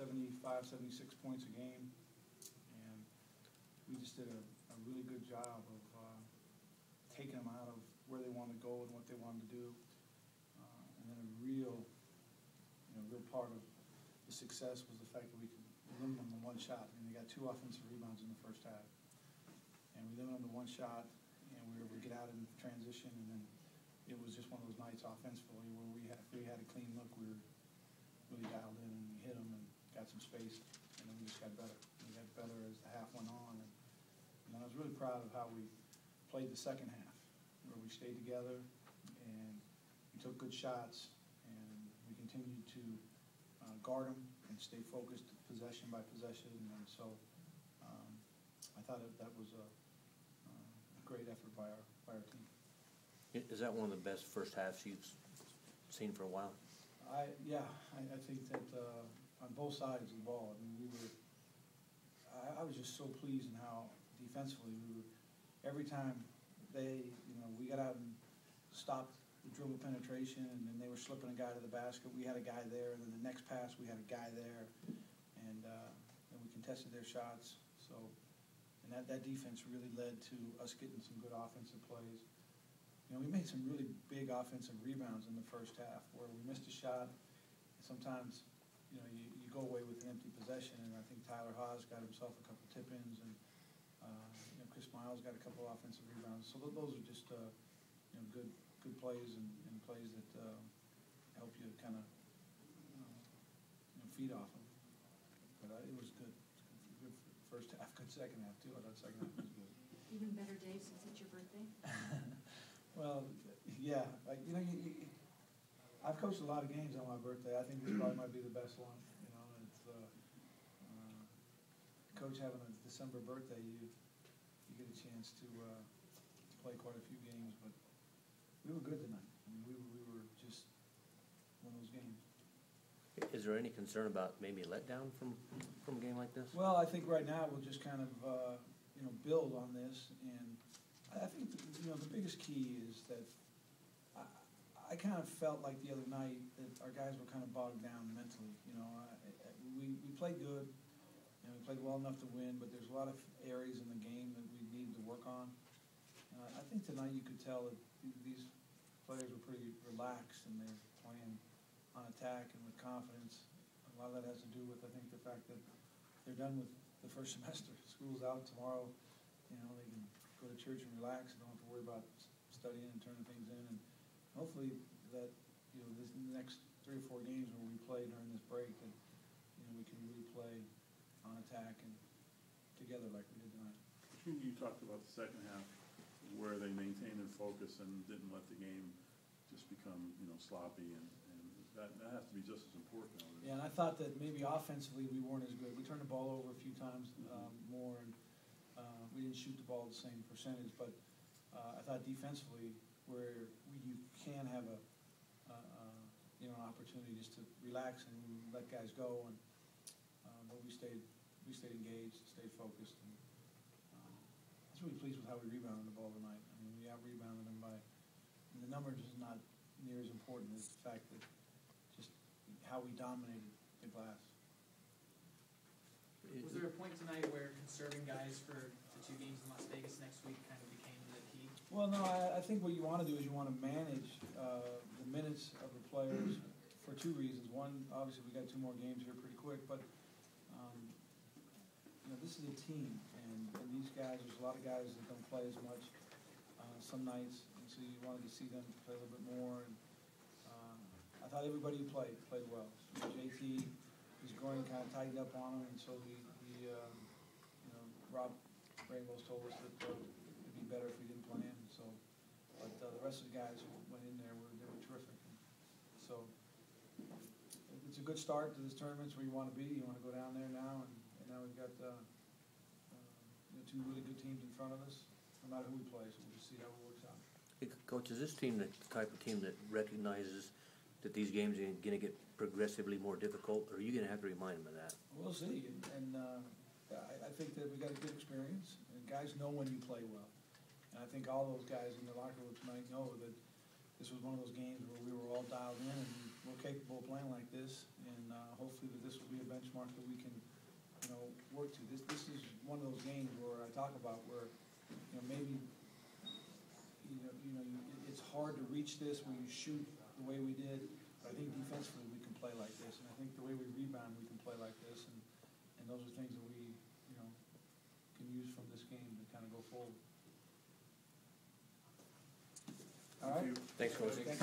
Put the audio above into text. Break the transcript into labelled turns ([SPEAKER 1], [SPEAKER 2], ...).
[SPEAKER 1] 75, 76 points a game, and we just did a really good job of taking them out of where they wanted to go and what they wanted to do. And then a real part of the success was the fact that we could limit them to one shot. I mean, they got 2 offensive rebounds in the first half, and we limited them to one shot, and we were able to get out in transition. And then it was just one of those nights offensively where we had a clean look. We were really dialed in, and we hit them and got some space, and then we just got better. We got better as the half went on, and I was really proud of how we played the second half, where we stayed together and we took good shots, and we continued to guard them and stay focused possession by possession. And so I thought that was a great effort by our team.
[SPEAKER 2] Is that one of the best first halves you've seen for a while?
[SPEAKER 1] I think that on both sides of the ball, I mean, I was just so pleased in how defensively every time we got out and stopped the dribble penetration, and then they were slipping a guy to the basket, we had a guy there, and then the next pass we had a guy there, and we contested their shots. So, and that defense really led to us getting some good offensive plays. We made some really big offensive rebounds in the first half where we missed a shot. And sometimes, you go away with an empty possession, and I think Tyler Haas got himself a couple tip-ins, and Chris Miles got a couple offensive rebounds. So those are just good plays and plays that help you kind of feed off them. But it was good. Good first half, good second half too. I thought second half was good.
[SPEAKER 3] Even better day since it's your birthday.
[SPEAKER 1] Well, yeah. I've coached a lot of games on my birthday. I think this probably might be the best one. It's coach having a December birthday. You get a chance to play quite a few games, but we were good tonight. I mean, we were just one of those games.
[SPEAKER 2] Is there any concern about maybe a letdown from a game like this?
[SPEAKER 1] Well, I think right now we'll just kind of build on this, and I think the biggest key is that I kind of felt like the other night that our guys were kind of bogged down mentally. We played good, and we played well enough to win, but there's a lot of areas in the game that we needed to work on. I think tonight you could tell that these players were pretty relaxed, and they're playing on attack and with confidence. A lot of that has to do with, I think, the fact that they're done with the first semester. School's out tomorrow. They can go to church and relax and don't have to worry about studying and turning things in. And hopefully that, this next 3 or 4 games where we play during this break, that, we can really play on attack and together like we did tonight.
[SPEAKER 4] You talked about the second half where they maintained their focus and didn't let the game just become, sloppy, and that has to be just as important.
[SPEAKER 1] Yeah, and I thought that maybe offensively we weren't as good. We turned the ball over a few times more, and we didn't shoot the ball the same percentage, but I thought defensively where you can have an opportunity just to relax and let guys go, and but we stayed engaged, stayed focused, and I was really pleased with how we rebounded the ball tonight. I mean, we out-rebounded them by, the numbers is not near as important as the fact that just how we dominated the glass.
[SPEAKER 5] Was there a point tonight where conserving guys for the 2 games in Las Vegas next week kind of became the key?
[SPEAKER 1] Well, no, I think what you want to do is you want to manage the minutes of the players for 2 reasons. One, obviously we got 2 more games here pretty quick, but this is a team, and these guys, there's a lot of guys that don't play as much some nights, and so you wanted to see them play a little bit more. And I thought everybody who played well. JT, his groin kind of tightened up on him, and so Rob Rainbows told us that it'd be better if we didn't play him. So, but the rest of the guys who went in there were terrific. And so it's a good start to this tournament. It's where you want to be. You want to go down there now, and now we've got 2 really good teams in front of us, no matter who we play. So we'll just see how it works out.
[SPEAKER 2] Hey, Coach, is this team the type of team that recognizes that these games are going to get progressively more difficult, or are you going to have to remind them of that?
[SPEAKER 1] We'll see, and I think that we got a good experience, and guys know when you play well. And I think all those guys in the locker room tonight know that this was one of those games where we were all dialed in, and we're capable of playing like this, and hopefully that this will be a benchmark benchmark that we can, work to. This is one of those games where I talk about where, maybe, it's hard to reach this when you shoot the way we did, but I think defensively we can play like this, and I think the way we rebound, we can play like this, and those are things that we, can use from this game to kind of go forward. All right?
[SPEAKER 2] Thanks, Coach.
[SPEAKER 1] Thank you.